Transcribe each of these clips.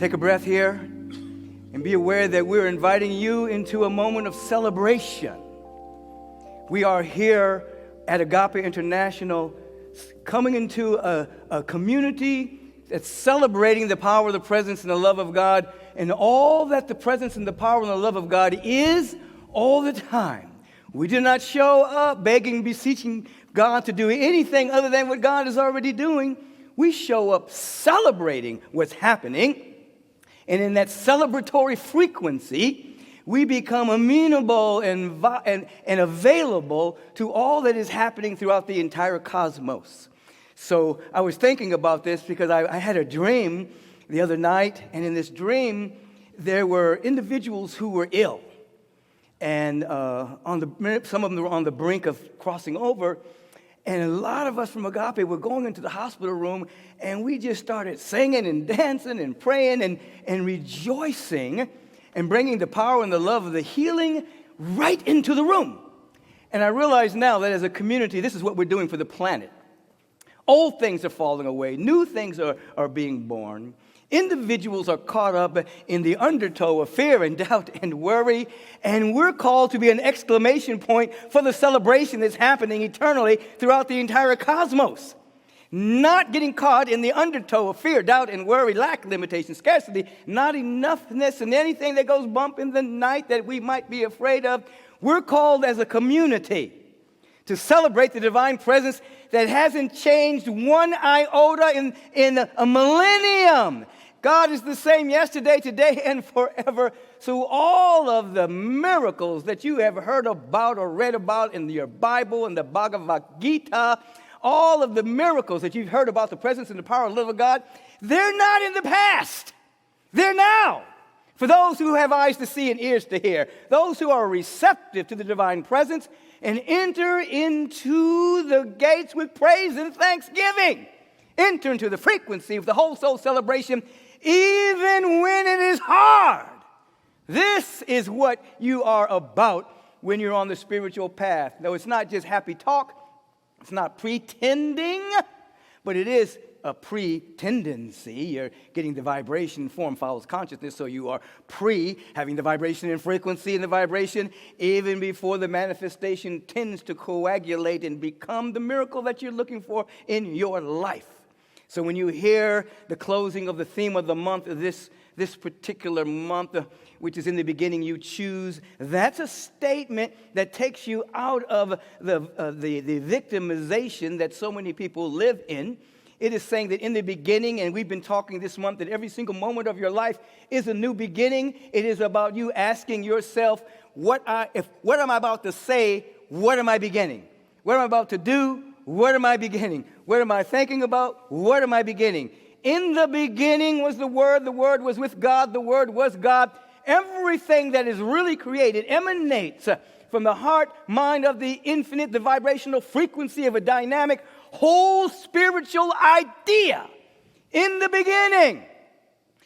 Take a breath here and be aware that we're inviting you into a moment of celebration. We are here at Agape International coming into a community that's celebrating the power, the presence, and the love of God, and all that the presence and the power and the love of God is all the time. We do not show up begging, beseeching God to do anything other than what God is already doing. We show up celebrating what's happening, and in that celebratory frequency, we become amenable and available to all that is happening throughout the entire cosmos. So I was thinking about this because I had a dream the other night, and in this dream, there were individuals who were ill. And some of them were on the brink of crossing over. And a lot of us from Agape were going into the hospital room, and we just started singing and dancing and praying and rejoicing and bringing the power and the love of the healing right into the room. And I realize now that as a community, this is what we're doing for the planet. Old things are falling away. New things are being born. Individuals are caught up in the undertow of fear and doubt and worry, and we're called to be an exclamation point for the celebration that's happening eternally throughout the entire cosmos. Not getting caught in the undertow of fear, doubt, and worry, lack, limitation, scarcity, not enoughness, and anything that goes bump in the night that we might be afraid of. We're called as a community to celebrate the divine presence that hasn't changed one iota in a millennium. God is the same yesterday, today, and forever. So all of the miracles that you have heard about or read about in your Bible and the Bhagavad Gita, all of the miracles that you've heard about the presence and the power and love of God, they're not in the past. They're now. For those who have eyes to see and ears to hear, those who are receptive to the divine presence and enter into the gates with praise and thanksgiving. Enter into the frequency of the whole soul celebration, even when it is hard. This is what you are about when you're on the spiritual path. No, it's not just happy talk. It's not pretending, but it is a pretendency. You're getting the vibration, form follows consciousness, so you are having the vibration and frequency and the vibration even before the manifestation tends to coagulate and become the miracle that you're looking for in your life. So when you hear the closing of the theme of the month, this particular month, which is in the beginning, you choose, that's a statement that takes you out of the victimization that so many people live in. It is saying that in the beginning, and we've been talking this month, that every single moment of your life is a new beginning. It is about you asking yourself, what am I about to say? What am I beginning? What am I about to do? What am I beginning? What am I thinking about? What am I beginning? In the beginning was the Word was with God, the Word was God. Everything that is really created emanates from the heart, mind of the infinite, the vibrational frequency of a dynamic, whole spiritual idea. In the beginning,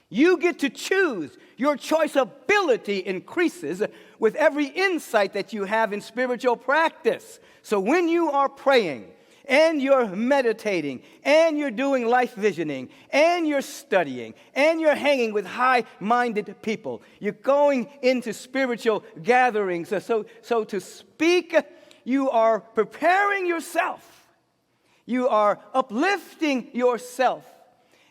you get to choose. Your choice ability increases with every insight that you have in spiritual practice. So when you are praying, and you're meditating, and you're doing life visioning, and you're studying, and you're hanging with high-minded people, you're going into spiritual gatherings. So to speak, you are preparing yourself. You are uplifting yourself.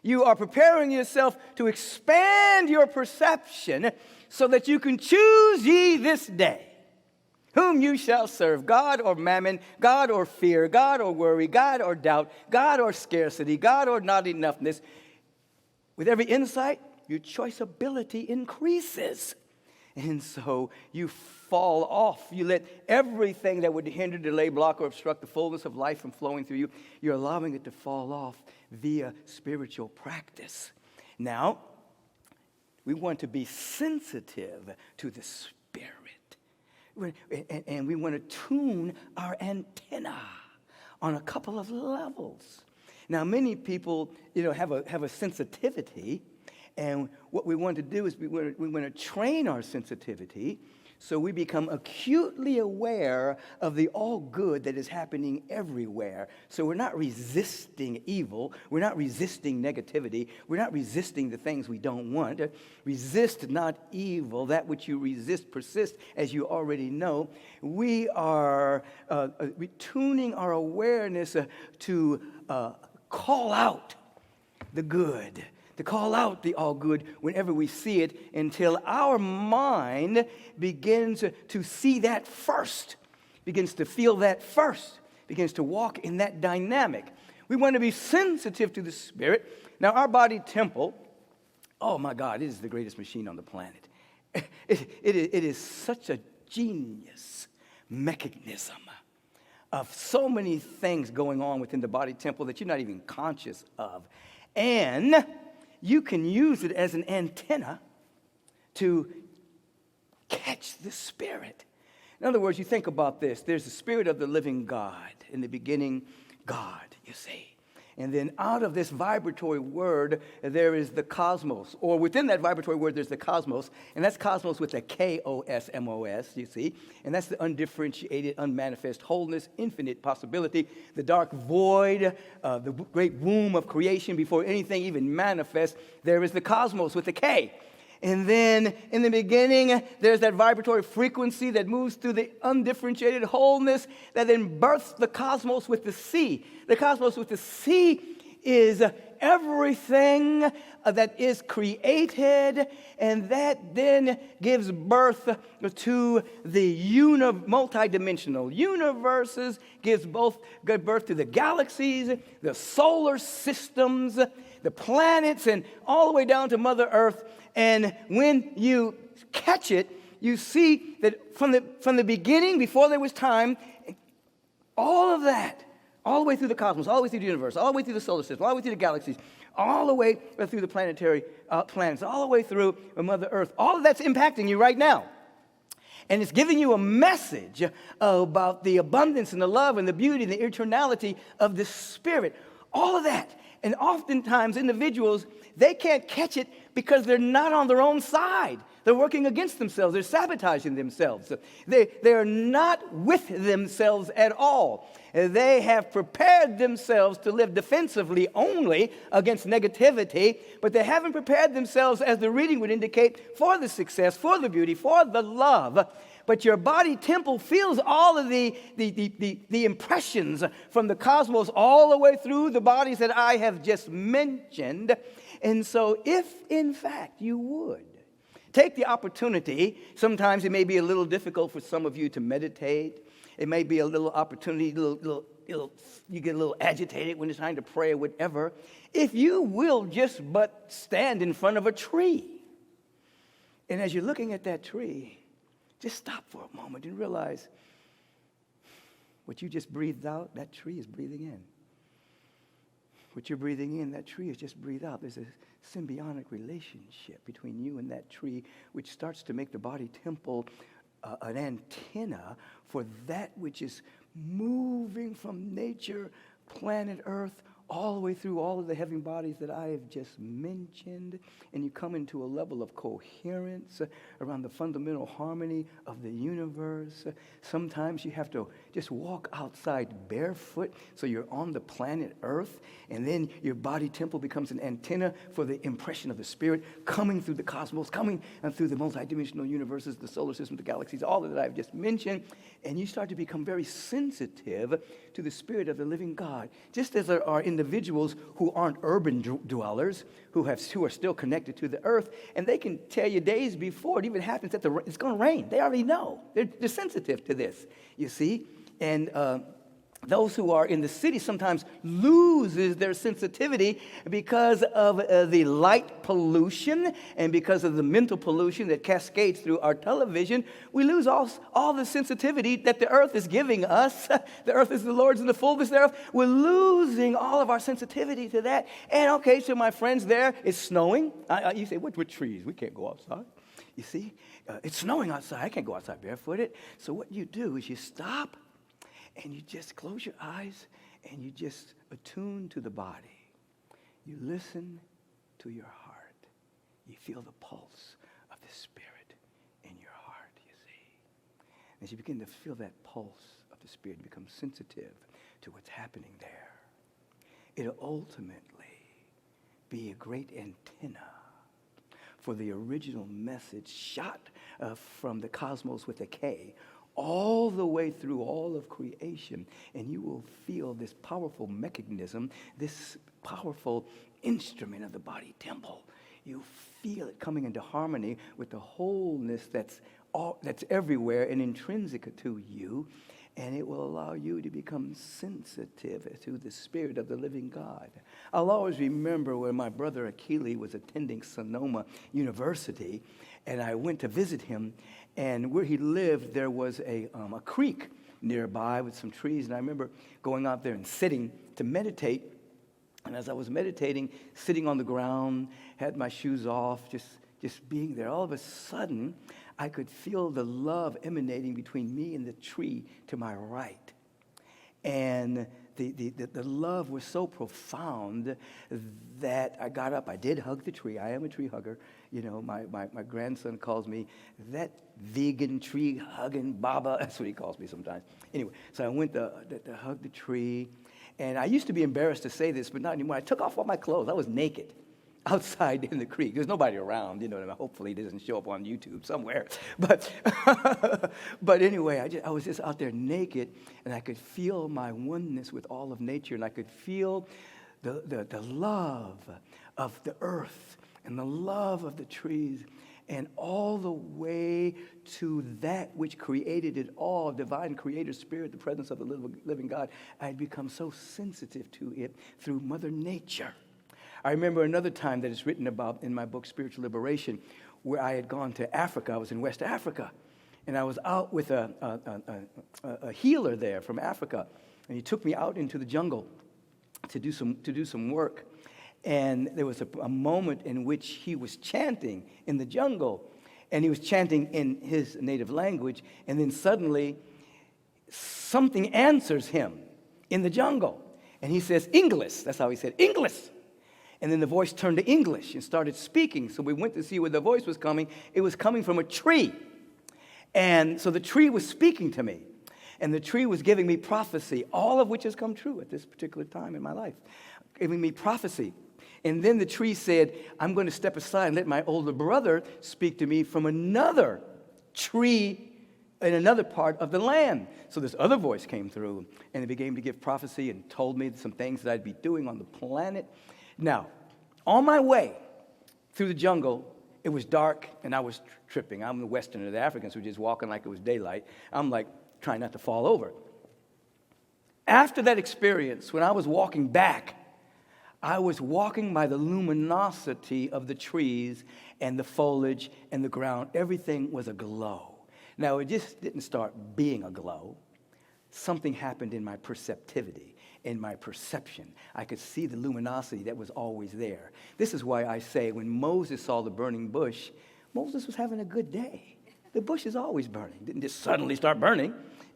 You are preparing yourself to expand your perception so that you can choose ye this day whom you shall serve, God or mammon, God or fear, God or worry, God or doubt, God or scarcity, God or not enoughness. With every insight, your choice ability increases. And so you fall off. You let everything that would hinder, delay, block, or obstruct the fullness of life from flowing through you, you're allowing it to fall off via spiritual practice. Now, we want to be sensitive to the Spirit. And we want to tune our antenna on a couple of levels. Now, many people, have a sensitivity, and what we want to do is we want to train our sensitivity So we become acutely aware of the all good that is happening everywhere. So we're not resisting evil. We're not resisting negativity. We're not resisting the things we don't want. Resist not evil. That which you resist persists, as you already know. We are retuning our awareness to call out the good, to call out the all good whenever we see it, until our mind begins to see that first, begins to feel that first, begins to walk in that dynamic. We want to be sensitive to the Spirit. Now, our body temple, oh my God, it is the greatest machine on the planet. It is such a genius mechanism of so many things going on within the body temple that you're not even conscious of. And you can use it as an antenna to catch the Spirit. In other words, you think about this. There's the Spirit of the living God. In the beginning, God, you see. And then out of this vibratory word, there is the cosmos. Or within that vibratory word, there's the cosmos. And that's cosmos with a K-O-S-M-O-S, you see. And that's the undifferentiated, unmanifest wholeness, infinite possibility, the dark void, the great womb of creation before anything even manifests. There is the cosmos with a K. And then in the beginning, there's that vibratory frequency that moves through the undifferentiated wholeness that then births the cosmos with the C. The cosmos with the C is everything that is created, and that then gives birth to the multidimensional universes, gives birth to the galaxies, the solar systems, the planets, and all the way down to Mother Earth. And when you catch it, you see that from the beginning, before there was time, all of that, all the way through the cosmos, all the way through the universe, all the way through the solar system, all the way through the galaxies, all the way through the planetary planets, all the way through Mother Earth, all of that's impacting you right now. And it's giving you a message about the abundance and the love and the beauty and the eternality of the Spirit. All of that. And oftentimes individuals, they can't catch it because they're not on their own side. They're working against themselves. They're sabotaging themselves. They're not with themselves at all. They have prepared themselves to live defensively only against negativity, but they haven't prepared themselves, as the reading would indicate, for the success, for the beauty, for the love. But your body temple feels all of the impressions from the cosmos all the way through the bodies that I have just mentioned. And so if, in fact, you would take the opportunity, sometimes it may be a little difficult for some of you to meditate. It may be a little opportunity, you get a little agitated when it's time to pray or whatever. If you will just but stand in front of a tree, and as you're looking at that tree, just stop for a moment and realize what you just breathed out, that tree is breathing in. What you're breathing in, that tree is just breathed out. There's a symbiotic relationship between you and that tree, which starts to make the body temple an antenna for that which is moving from nature, planet Earth, all the way through all of the heavenly bodies that I have just mentioned, and you come into a level of coherence around the fundamental harmony of the universe. Sometimes you have to just walk outside barefoot so you're on the planet Earth, and then your body temple becomes an antenna for the impression of the Spirit coming through the cosmos, coming through the multidimensional universes, the solar system, the galaxies, all of that I've just mentioned, and you start to become very sensitive to the Spirit of the living God. Just as there are individuals who aren't urban dwellers, who are still connected to the earth, and they can tell you days before it even happens that it's going to rain. They already know. They're sensitive to this, you see. And those who are in the city sometimes loses their sensitivity because of the light pollution and because of the mental pollution that cascades through our television. We lose all the sensitivity that the earth is giving us. The earth is the Lord's and the fullness thereof. We're losing all of our sensitivity to that. And okay, so my friends, there it's snowing. You say, what trees? We can't go outside. You see, it's snowing outside. I can't go outside barefooted. So what you do is you stop and you just close your eyes and you just attune to the body. You listen to your heart. You feel the pulse of the Spirit in your heart, you see. As you begin to feel that pulse of the Spirit, you become sensitive to what's happening there. It'll ultimately be a great antenna for the original message shot from the cosmos with a K all the way through all of creation. And you will feel this powerful mechanism, this powerful instrument of the body temple. You feel it coming into harmony with the wholeness that's everywhere and intrinsic to you. And it will allow you to become sensitive to the Spirit of the living God. I'll always remember when my brother Achille was attending Sonoma University, and I went to visit him, and where he lived, there was a creek nearby with some trees, and I remember going out there and sitting to meditate. And as I was meditating, sitting on the ground, had my shoes off, just being there, all of a sudden, I could feel the love emanating between me and the tree to my right. And the love was so profound that I got up. I did hug the tree. I am a tree hugger. You know, my grandson calls me that vegan tree hugging Baba. That's what he calls me sometimes. Anyway, so I went to hug the tree. And I used to be embarrassed to say this, but not anymore. I took off all my clothes. I was naked outside in the creek. There's nobody around, you know. Hopefully it doesn't show up on YouTube somewhere. But but anyway, I was just out there naked, and I could feel my oneness with all of nature, and I could feel the love of the earth and the love of the trees, and all the way to that which created it all, divine creator spirit, the presence of the living God. I had become so sensitive to it through Mother Nature. I remember another time that is written about in my book, Spiritual Liberation, where I had gone to Africa. I was in West Africa, and I was out with a healer there from Africa, and he took me out into the jungle to do some work. And there was a moment in which he was chanting in the jungle, and he was chanting in his native language, and then suddenly something answers him in the jungle, and he says, English. That's how he said, English. And then the voice turned to English and started speaking. So we went to see where the voice was coming. It was coming from a tree. And so the tree was speaking to me. And the tree was giving me prophecy, all of which has come true at this particular time in my life, giving me prophecy. And then the tree said, I'm going to step aside and let my older brother speak to me from another tree in another part of the land. So this other voice came through, and it began to give prophecy and told me some things that I'd be doing on the planet. Now, on my way through the jungle, it was dark, and I was tripping. I'm the Westerner. The Africans were just walking like it was daylight. I'm like trying not to fall over. After that experience, when I was walking back, I was walking by the luminosity of the trees and the foliage and the ground. Everything was aglow. Now, it just didn't start being aglow. Something happened in my perceptivity, in my perception. I could see the luminosity that was always there. This is why I say when Moses saw the burning bush, Moses was having a good day. The bush is always burning. It didn't just suddenly start burning.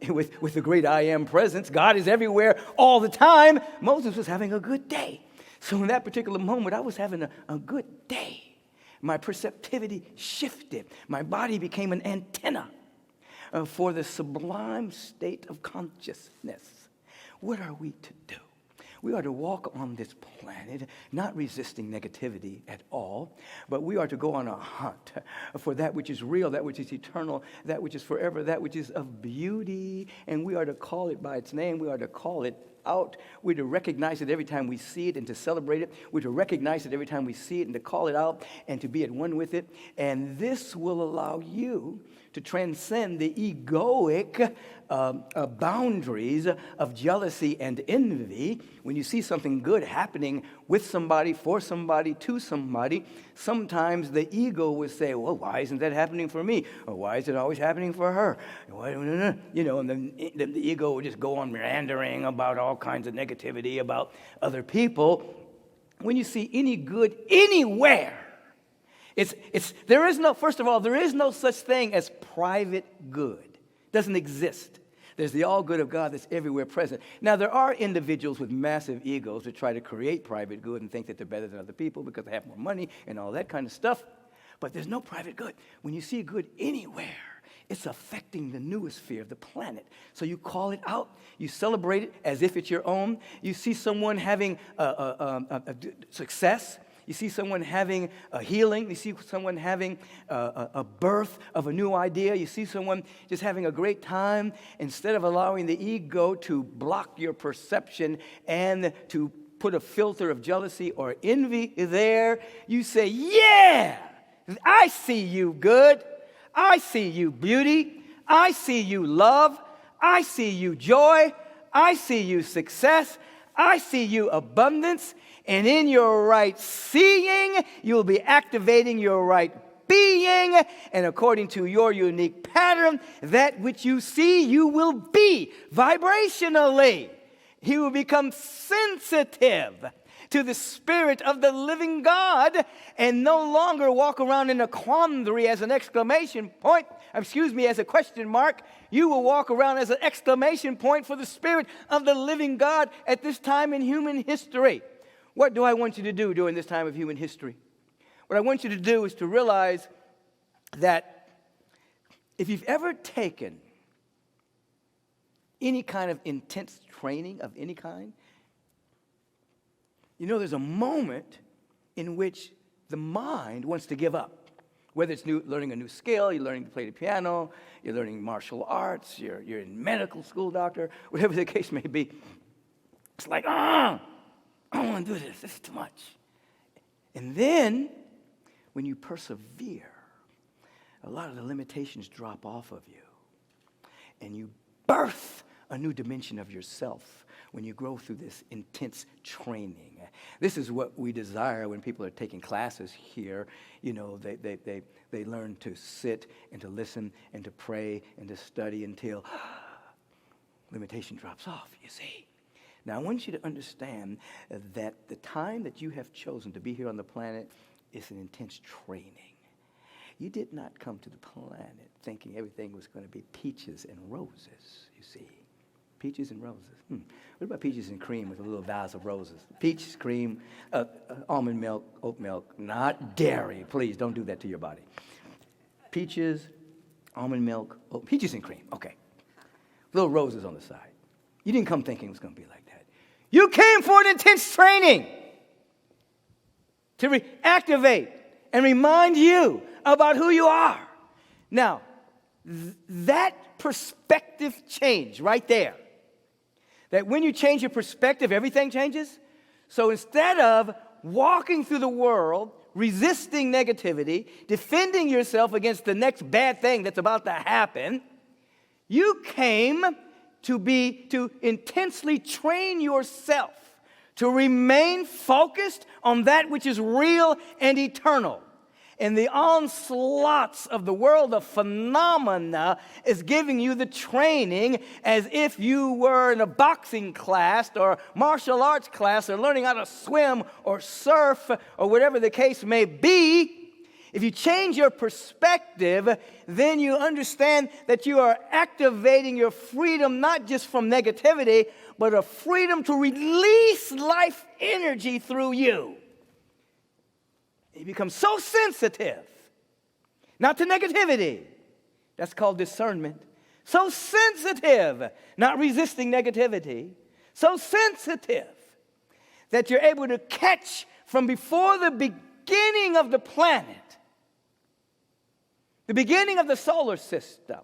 With the great I am presence, God is everywhere all the time. Moses was having a good day. So in that particular moment, I was having a good day. My perceptivity shifted. My body became an antenna for the sublime state of consciousness. What are we to do? We are to walk on this planet, not resisting negativity at all, but we are to go on a hunt for that which is real, that which is eternal, that which is forever, that which is of beauty, and we are to call it by its name. We are to call it out. We're to recognize it every time we see it and to celebrate it. We're to recognize it every time we see it and to call it out and to be at one with it. And this will allow you to transcend the egoic boundaries of jealousy and envy. When you see something good happening with somebody, for somebody, to somebody, sometimes the ego will say, well, why isn't that happening for me? Or why is it always happening for her? You know, and then the ego will just go on meandering about all kinds of negativity about other people. When you see any good anywhere, there is no such thing as private good. It doesn't exist. There's the all good of God that's everywhere present. Now, there are individuals with massive egos that try to create private good and think that they're better than other people because they have more money and all that kind of stuff. But there's no private good. When you see good anywhere, it's affecting the noosphere of the planet. So you call it out. You celebrate it as if it's your own. You see someone having a success. You see someone having a healing. You see someone having a birth of a new idea. You see someone just having a great time. Instead of allowing the ego to block your perception and to put a filter of jealousy or envy there, you say, yeah, I see you good. I see you beauty. I see you love. I see you joy. I see you success. I see you abundance. And in your right seeing, you'll be activating your right being. And according to your unique pattern, that which you see, you will be vibrationally. He will become sensitive to the Spirit of the living God and no longer walk around in a quandary as an exclamation point, as a question mark. You will walk around as an exclamation point for the Spirit of the living God at this time in human history. What do I want you to do during this time of human history? What I want you to do is to realize that if you've ever taken any kind of intense training of any kind, you know there's a moment in which the mind wants to give up. Whether it's learning a new skill, you're learning to play the piano, you're learning martial arts, you're in medical school, doctor, whatever the case may be. It's like, I don't want to do this. This is too much. And then, when you persevere, a lot of the limitations drop off of you. And you birth a new dimension of yourself when you grow through this intense training. This is what we desire when people are taking classes here. You know, they learn to sit and to listen and to pray and to study until limitation drops off, you see. Now, I want you to understand that the time that you have chosen to be here on the planet is an intense training. You did not come to the planet thinking everything was going to be peaches and roses, you see. Peaches and roses. What about peaches and cream with a little vase of roses? Peaches, cream, almond milk, oat milk, not dairy. Please don't do that to your body. Peaches, almond milk, peaches and cream. Okay. Little roses on the side. You didn't come thinking it was going to be like that. You came for an intense training to reactivate and remind you about who you are. Now, that perspective change right there, that when you change your perspective, everything changes. So instead of walking through the world, resisting negativity, defending yourself against the next bad thing that's about to happen, you came to intensely train yourself to remain focused on that which is real and eternal. And the onslaughts of the world of phenomena is giving you the training as if you were in a boxing class or martial arts class or learning how to swim or surf or whatever the case may be. If you change your perspective, then you understand that you are activating your freedom not just from negativity, but a freedom to release life energy through you. You become so sensitive, not to negativity. That's called discernment. So sensitive, not resisting negativity. So sensitive that you're able to catch from before the beginning of the planet, the beginning of the solar system,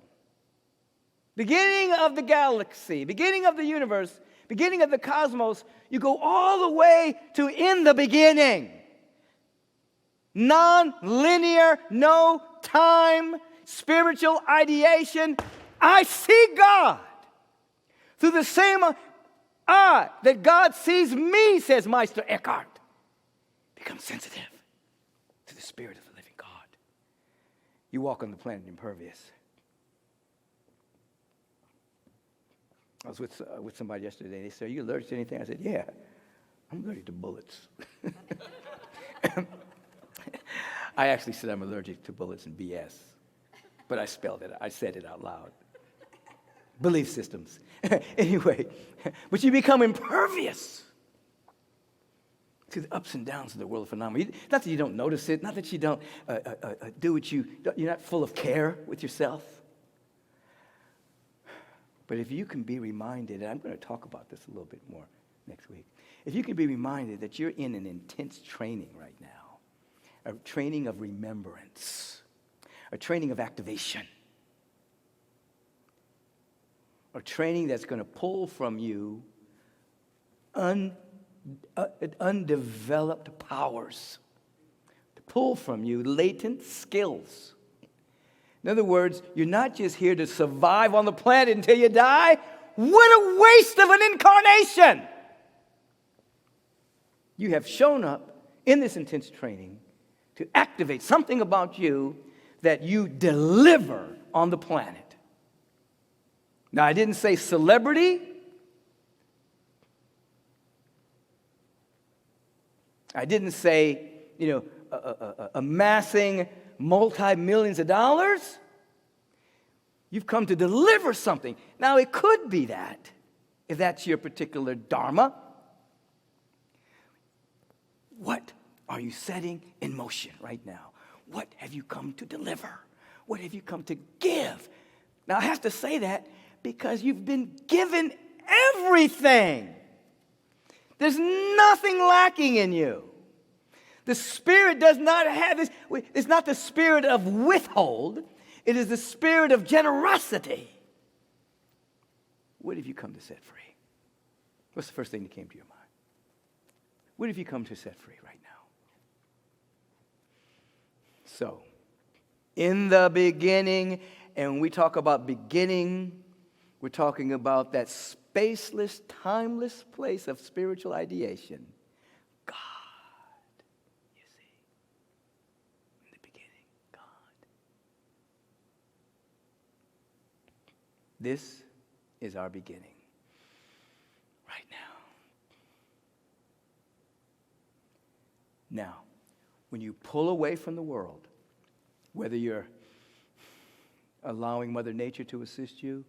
beginning of the galaxy, beginning of the universe, beginning of the cosmos. You go all the way to in the beginning. Non-linear, no time, spiritual ideation. I see God through the same eye that God sees me, says Meister Eckhart. Become sensitive to the Spirit of the living God. You walk on the planet impervious. I was with somebody yesterday. They said, "Are you allergic to anything?" I said, "Yeah, I'm allergic to bullets." I actually said I'm allergic to bullets and BS, but I spelled it. I said it out loud. Belief systems. Anyway, but you become impervious to the ups and downs of the world of phenomena. Not that you don't notice it, not that you don't you're not full of care with yourself. But if you can be reminded, and I'm going to talk about this a little bit more next week, if you can be reminded that you're in an intense training right now, a training of remembrance, a training of activation, a training that's going to pull from you undeveloped powers, to pull from you latent skills. In other words, you're not just here to survive on the planet until you die. What a waste of an incarnation! You have shown up in this intense training to activate something about you that you deliver on the planet. Now, I didn't say celebrity. I didn't say, amassing multi-millions of dollars. You've come to deliver something. Now, it could be that, if that's your particular dharma. What are you setting in motion right now? What have you come to deliver? What have you come to give? Now, I have to say that because you've been given everything. There's nothing lacking in you. The Spirit does not have this. It's not the spirit of withhold. It is the spirit of generosity. What have you come to set free? What's the first thing that came to your mind? What have you come to set free right now? So, in the beginning, and when we talk about beginning, we're talking about that spaceless, timeless place of spiritual ideation. God. This is our beginning right now. Now, when you pull away from the world, whether you're allowing Mother Nature to assist you,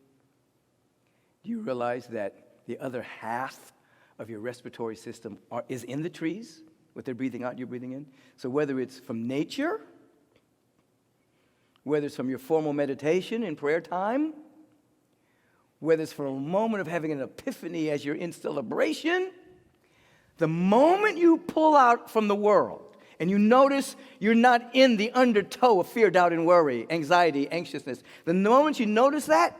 do you realize that the other half of your respiratory system is in the trees? What they're breathing out, you're breathing in? So whether it's from nature, whether it's from your formal meditation in prayer time, whether it's from a moment of having an epiphany as you're in celebration, the moment you pull out from the world and you notice you're not in the undertow of fear, doubt, and worry, anxiety, anxiousness, the moment you notice that,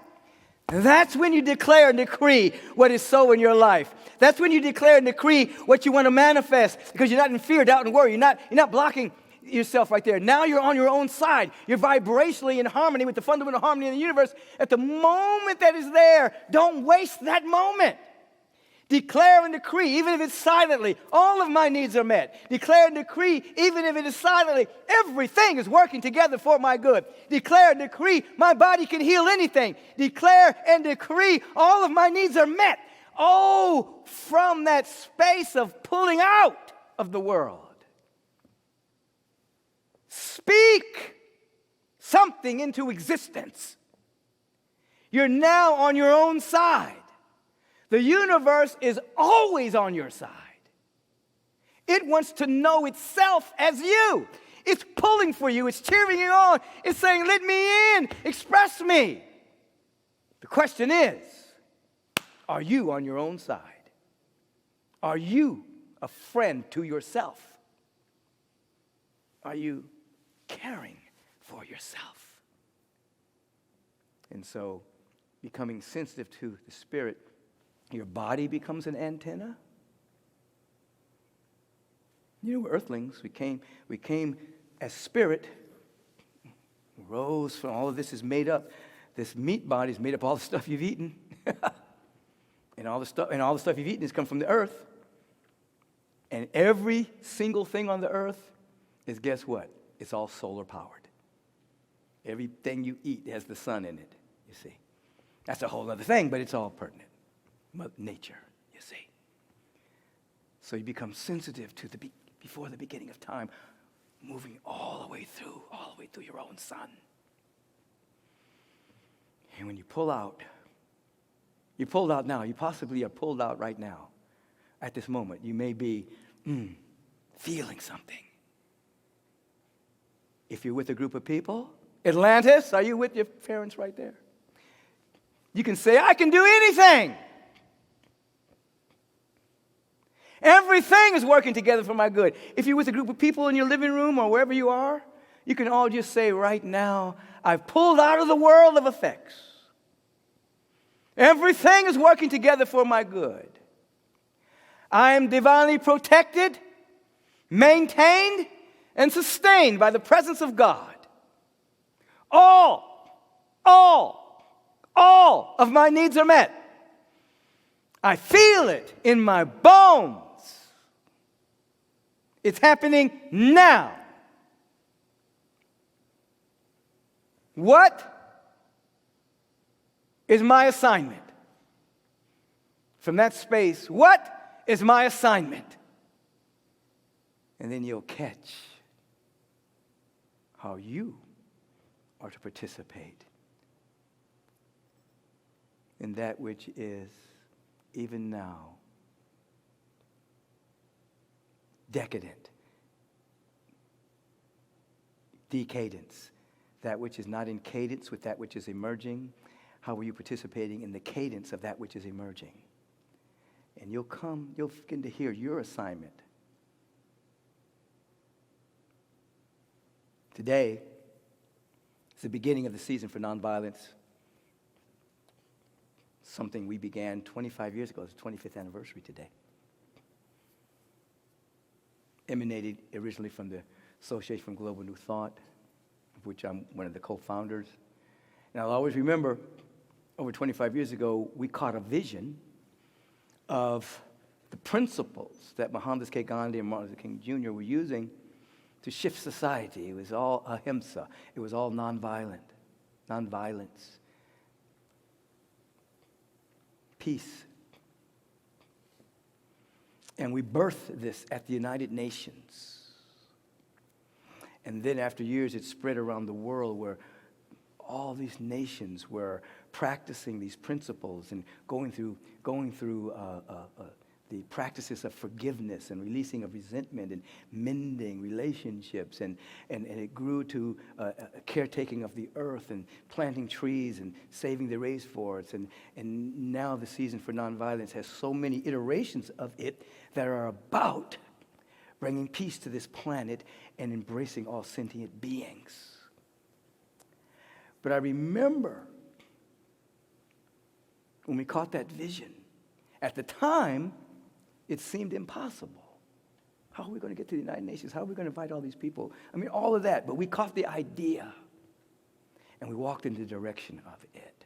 that's when you declare and decree what is so in your life. That's when you declare and decree what you want to manifest, because you're not in fear, doubt, and worry. You're not blocking yourself right there. Now you're on your own side. You're vibrationally in harmony with the fundamental harmony in the universe. At the moment that is there, don't waste that moment. Declare and decree, even if it's silently, all of my needs are met. Declare and decree, even if it is silently, everything is working together for my good. Declare and decree, my body can heal anything. Declare and decree, all of my needs are met. Oh, from that space of pulling out of the world. Speak something into existence. You're now on your own side. The universe is always on your side. It wants to know itself as you. It's pulling for you. It's cheering you on. It's saying, let me in. Express me. The question is, are you on your own side? Are you a friend to yourself? Are you caring for yourself? And so, becoming sensitive to the Spirit, your body becomes an antenna. We're earthlings. We came as spirit, rose from all of this is made up. This meat body is made up of all the stuff you've eaten. and all the stuff you've eaten has come from the earth. And every single thing on the earth is, guess what? It's all solar powered. Everything you eat has the sun in it, you see. That's a whole other thing, but it's all pertinent. Mother Nature, you see. So you become sensitive to before the beginning of time, moving all the way through your own sun. And when you pull out, you're pulled out now. You possibly are pulled out right now. At this moment, you may be feeling something. If you're with a group of people, Atlantis, are you with your parents right there? You can say, I can do anything. Everything is working together for my good. If you're with a group of people in your living room or wherever you are, you can all just say, right now, I've pulled out of the world of effects. Everything is working together for my good. I am divinely protected, maintained, and sustained by the presence of God. All of my needs are met. I feel it in my bones. It's happening now. What is my assignment? From that space, what is my assignment? And then you'll catch how you are to participate in that which is, even now, decadent, decadence, that which is not in cadence with that which is emerging. How are you participating in the cadence of that which is emerging? And you'll begin to hear your assignment. Today is the beginning of the season for nonviolence. Something we began 25 years ago. It's the 25th anniversary today. Emanated originally from the Association for Global New Thought, of which I'm one of the co-founders. And I'll always remember, over 25 years ago, we caught a vision of the principles that Mohandas K. Gandhi and Martin Luther King Jr. were using to shift society. It was all ahimsa. It was all nonviolence. Peace. And we birthed this at the United Nations. And then after years, it spread around the world where all these nations were practicing these principles and going through the practices of forgiveness and releasing of resentment and mending relationships. And it grew to caretaking of the earth and planting trees and saving the rainforests. And now the season for nonviolence has so many iterations of it that are about bringing peace to this planet and embracing all sentient beings. But I remember when we caught that vision, at the time, it seemed impossible. How are we going to get to the United Nations? How are we going to invite all these people? I mean, all of that. But we caught the idea, and we walked in the direction of it.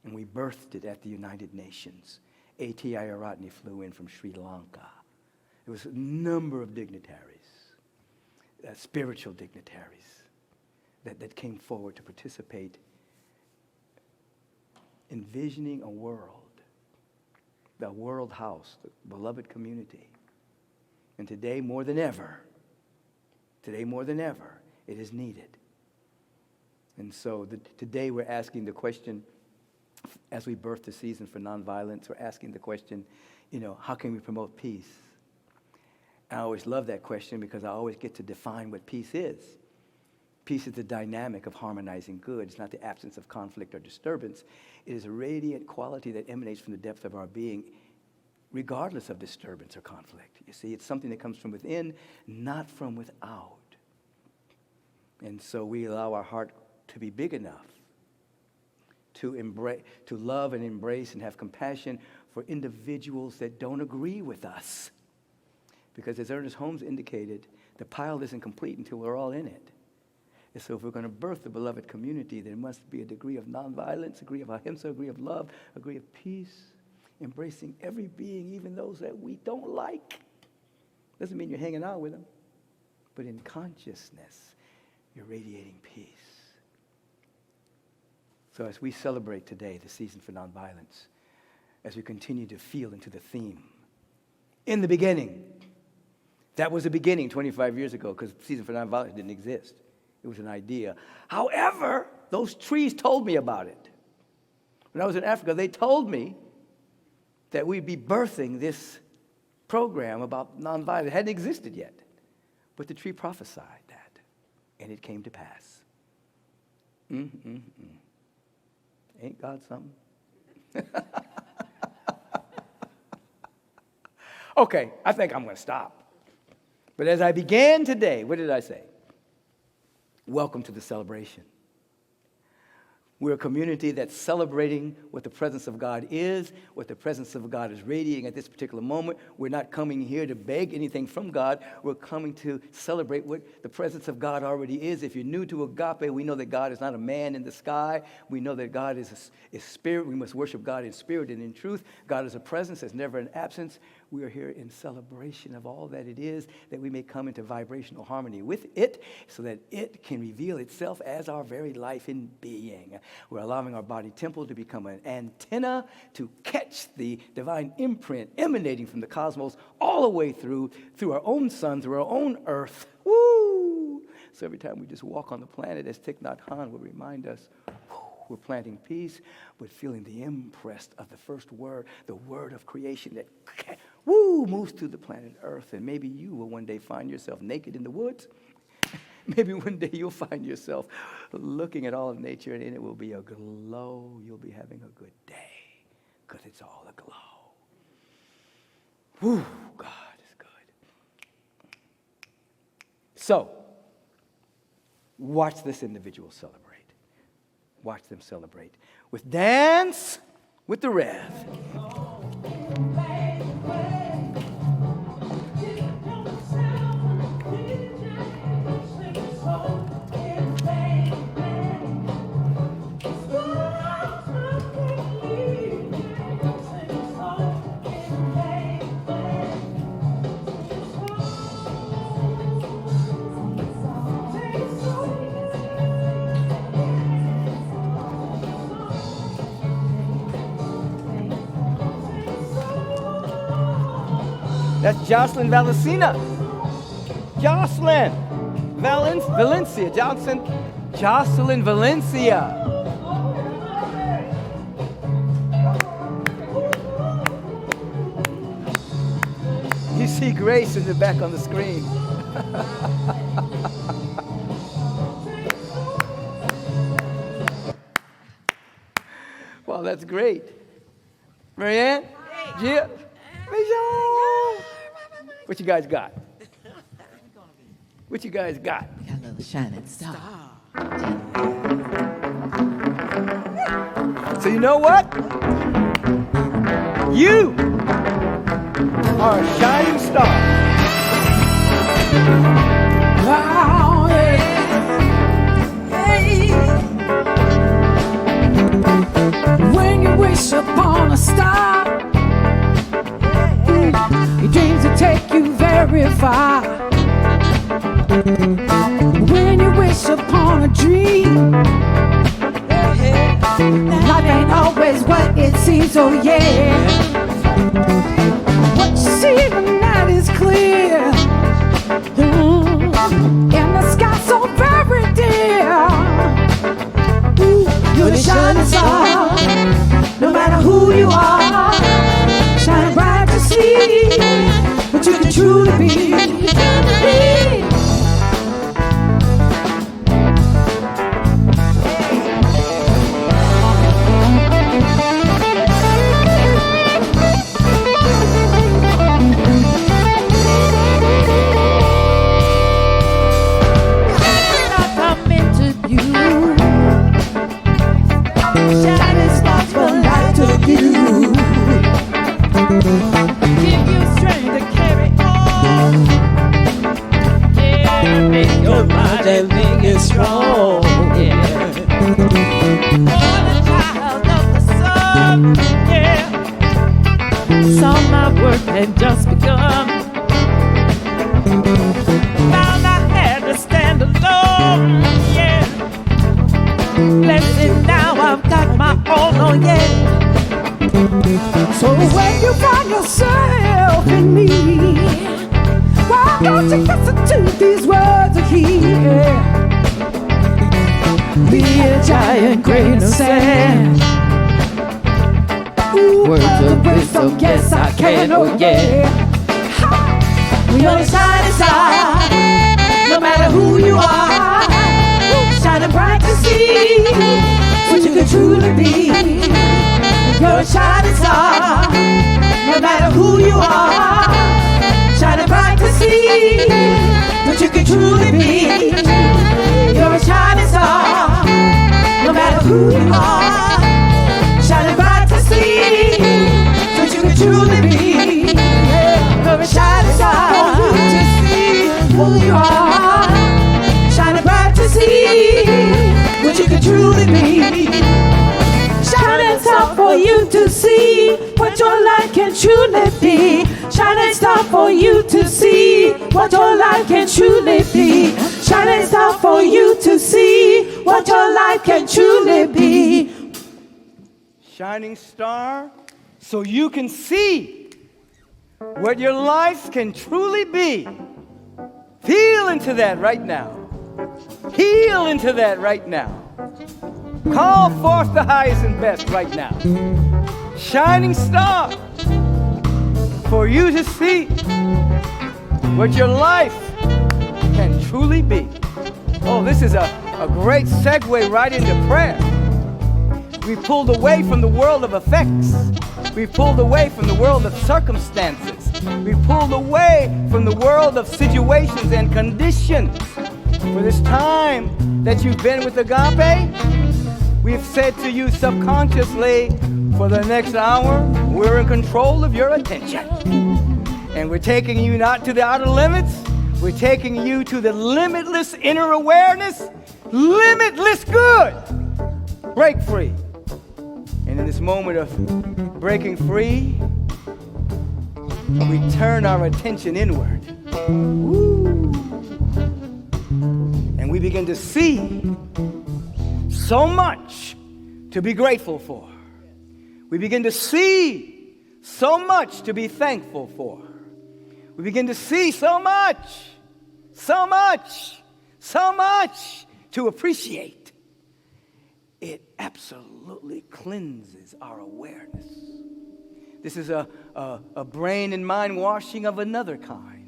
And we birthed it at the United Nations. A.T. Ayaratne flew in from Sri Lanka. There was a number of dignitaries, spiritual dignitaries, that came forward to participate, envisioning a world, the world house, the beloved community. And today more than ever, it is needed. And so today we're asking the question, as we birth the season for nonviolence, we're asking the question, how can we promote peace? I always love that question because I always get to define what peace is. Peace is the dynamic of harmonizing good. It's not the absence of conflict or disturbance. It is a radiant quality that emanates from the depth of our being, regardless of disturbance or conflict. You see, it's something that comes from within, not from without. And so we allow our heart to be big enough to love and embrace and have compassion for individuals that don't agree with us. Because as Ernest Holmes indicated, the pile isn't complete until we're all in it. And so if we're going to birth the beloved community, there must be a degree of nonviolence, a degree of ahimsa, a degree of love, a degree of peace, embracing every being, even those that we don't like. Doesn't mean you're hanging out with them, but in consciousness, you're radiating peace. So as we celebrate today the season for nonviolence, as we continue to feel into the theme, in the beginning, that was the beginning 25 years ago, because the season for nonviolence didn't exist. It was an idea. However, those trees told me about it. When I was in Africa, they told me that we'd be birthing this program about nonviolence. It hadn't existed yet. But the tree prophesied that, and it came to pass. Ain't God something? Okay, I think I'm going to stop. But as I began today, what did I say? Welcome to the celebration. We're a community that's celebrating what the presence of God is, what the presence of God is radiating at this particular moment. We're not coming here to beg anything from God. We're coming to celebrate what the presence of God already is. If you're new to Agape, we know that God is not a man in the sky. We know that God is spirit. We must worship God in spirit and in truth. God is a presence. There's never an absence. We are here in celebration of all that it is, that we may come into vibrational harmony with it so that it can reveal itself as our very life in being. We're allowing our body temple to become an antenna to catch the divine imprint emanating from the cosmos all the way through our own sun, through our own earth. Woo! So every time we just walk on the planet, as Thich Nhat Hanh will remind us, we're planting peace, but feeling the impress of the first word, the word of creation that moves through the planet Earth. And maybe you will one day find yourself naked in the woods. Maybe one day you'll find yourself looking at all of nature, and it will be a glow. You'll be having a good day because it's all aglow. Whew, God is good. So, watch this individual celebrate. Watch them celebrate with Dance with the Rev. That's Jocelyn Valencia. Jocelyn Valencia. Jocelyn Valencia. You see Grace in the back on the screen. Well, that's great. Marianne? Gia? What you guys got? What you guys got? We got a little shining star. So you know what? You are a shining star. Wow, hey. When you wish upon a star, your dreams will take you very far. When you wish upon a dream, life ain't always what it seems, oh yeah. What you see tonight is clear, in the sky so very dear. You're the shining star, no matter who you are. Shine bright to see what you can truly be. Had just begun. Found I had to stand alone, yeah. Blessed now I've got my own, oh yeah. So when you find yourself in me, why don't you listen to these words of here? Be a giant grain of sand. Words of wisdom, yes I can, oh yeah. We are the shining star, no matter who you are. Shining bright to see what you can truly be. You're a shining star, no matter who you are. Shining bright to see what you can truly be. You're a shining star, no matter who you are. Shining bright to see what you can truly be. You're a shining star, to see who you are. Shining bright to see what you can truly be. Shining star for you to see what your life can truly be. Shining star for you to see what your life can truly be. Shining star for you to see what your life can truly be. Shining star, so you can see what your life can truly be. Feel into that right now. Heal into that right now. Call forth the highest and best right now. Shining star, for you to see what your life can truly be. Oh, this is a great segue right into prayer. We pulled away from the world of effects. We pulled away from the world of circumstances. We pulled away from the world of situations and conditions. For this time that you've been with Agape, we've said to you subconsciously, for the next hour, we're in control of your attention. And we're taking you not to the outer limits, we're taking you to the limitless inner awareness, limitless good. Break free. And in this moment of breaking free, we turn our attention inward. Woo. And we begin to see so much to be grateful for. We begin to see so much to be thankful for. We begin to see so much to appreciate. It absolutely cleanses our awareness. This is a brain and mind washing of another kind.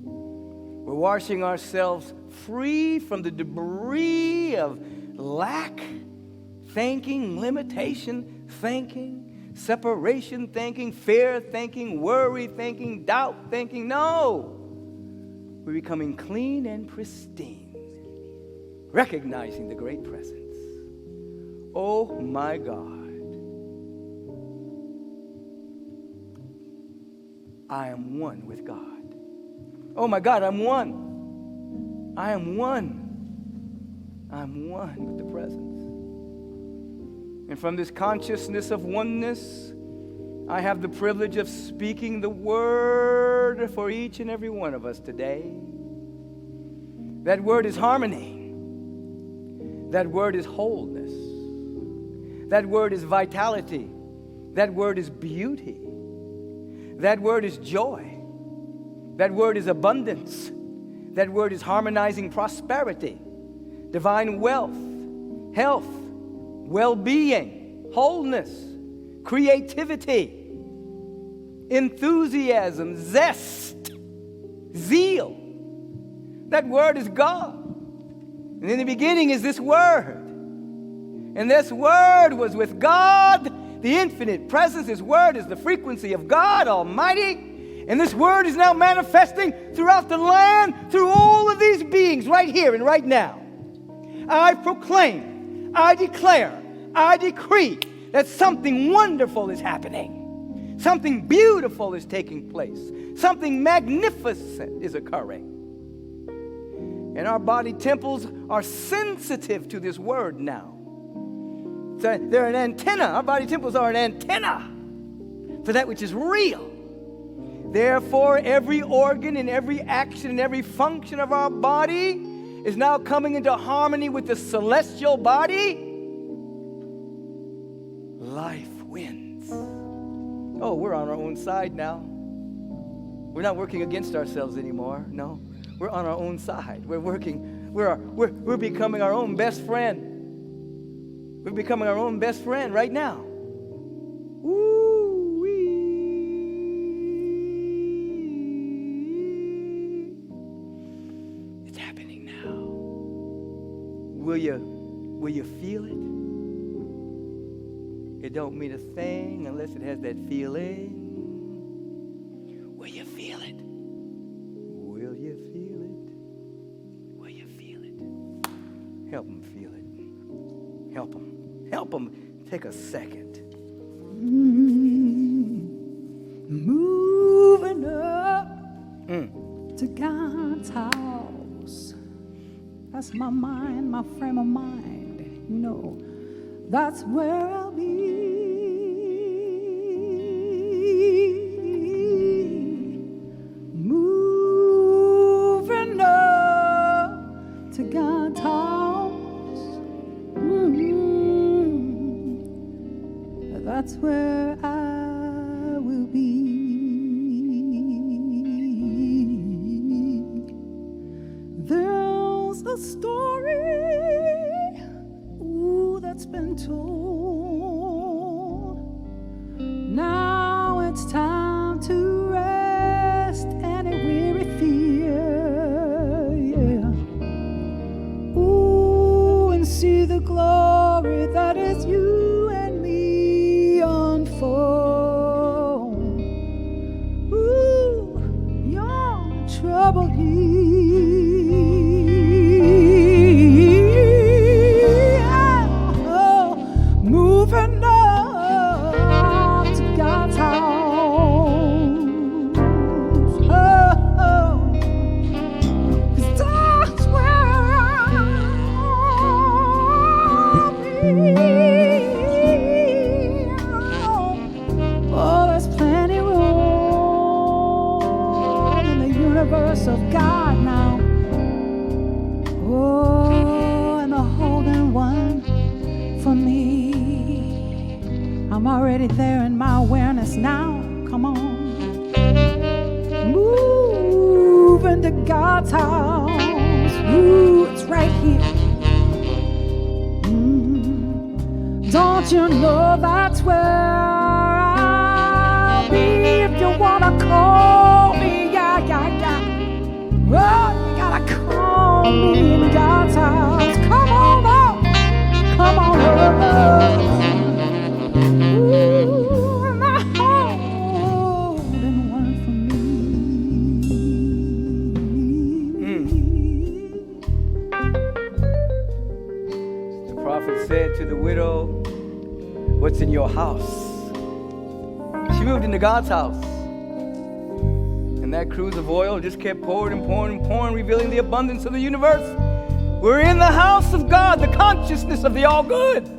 We're washing ourselves free from the debris of lack thinking, limitation thinking, separation thinking, fear thinking, worry thinking, doubt thinking. No! We're becoming clean and pristine, recognizing the great presence. Oh my God. I am one with God. Oh my God, I'm one. I am one. I'm one with the presence. And from this consciousness of oneness, I have the privilege of speaking the word for each and every one of us today. That word is harmony. That word is wholeness. That word is vitality. That word is beauty. That word is joy. That word is abundance. That word is harmonizing prosperity, divine wealth, health, well-being, wholeness, creativity, enthusiasm, zest, zeal. That word is God. And in the beginning is this word. And this word was with God, the infinite presence. This word is the frequency of God Almighty. And this word is now manifesting throughout the land, through all of these beings right here and right now. I proclaim, I declare, I decree that something wonderful is happening. Something beautiful is taking place. Something magnificent is occurring. And our body temples are sensitive to this word now. So they're an antenna. Our body temples are an antenna for that which is real. Therefore, every organ and every action and every function of our body is now coming into harmony with the celestial body. Life wins. Oh, we're on our own side now. We're not working against ourselves anymore. No, we're on our own side. We're working. We're becoming our own best friend. We're becoming our own best friend right now. Woo-wee. It's happening now. Will you feel it? It don't mean a thing unless it has that feeling. Will you feel it? Will you feel it? Will you feel it? Help them feel it. Help them. Help them take a second. Moving up to God's house. That's my mind, my frame of mind. You know, that's where I'll be. Moving up to God's house. That's where I will be. There's a story, that's been told. Now it's time to rest any weary fear, yeah. And see the glory that is you and me unfold. Your trouble moving up to God's house. 'Cause that's where I'll be. Oh, there's plenty room in the universe of God now. Oh, and the holding one for me. I'm already there in my awareness now. Come on. Move into God's house. Ooh, it's right here. Don't you know that's where I'll be if you wanna call me? Yeah, yeah, yeah. Oh, you gotta call me in God's house. Come on up. Come on up. The prophet said to the widow, what's in your house? She moved into God's house. And that cruise of oil just kept pouring and pouring and pouring, revealing the abundance of the universe. We're in the house of God, the consciousness of the all good.